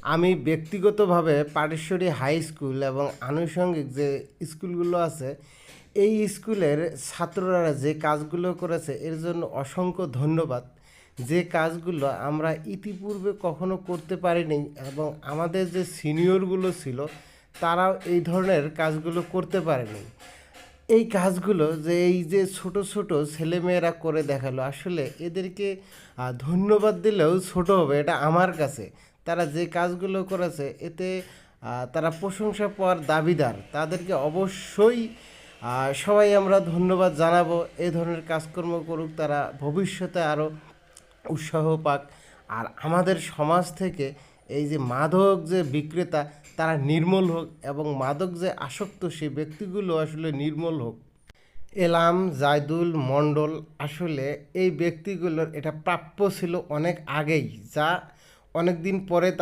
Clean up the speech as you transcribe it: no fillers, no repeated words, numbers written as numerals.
আমি ব্যক্তিগতভাবে Pateshwari high school এবং আনুষঙ্গিক যে স্কুলগুলো আছে, এই স্কুলের ছাত্ররা যে কাজগুলো করেছে এর জন্য অসংখ্য ধন্যবাদ। যে কাজগুলো আমরা ইতিপূর্বে কখনো করতে পারিনি এবং আমাদের যে সিনিয়রগুলো ছিল তারাও এই ধরনের কাজগুলো করতে পারেনি। এই কাজগুলো যে এই যে ছোট ছোট ছেলেমেয়েরা করে দেখালো, আসলে এদেরকে ধন্যবাদ দিলেও ছোট হবে এটা আমার কাছে। তারা যে কাজগুলো করেছে এতে তারা প্রশংসা পাওয়ার দাবিদার। তাদেরকে অবশ্যই সবাই আমরা ধন্যবাদ জানাবো। এই ধরনের কাজকর্ম করুক, তারা ভবিষ্যতে আরও উৎসাহ পাক। আর আমাদের সমাজ থেকে এই যে মাদক যে বিক্রেতা তারা নির্মূল হোক এবং মাদক যে আসক্ত সেই ব্যক্তিগুলো আসলে নির্মূল হোক। এলাম জায়দুল মণ্ডল, আসলে এই ব্যক্তিগুলোর এটা প্রাপ্য ছিল অনেক আগেই, যা অনেক দিন পরে তারা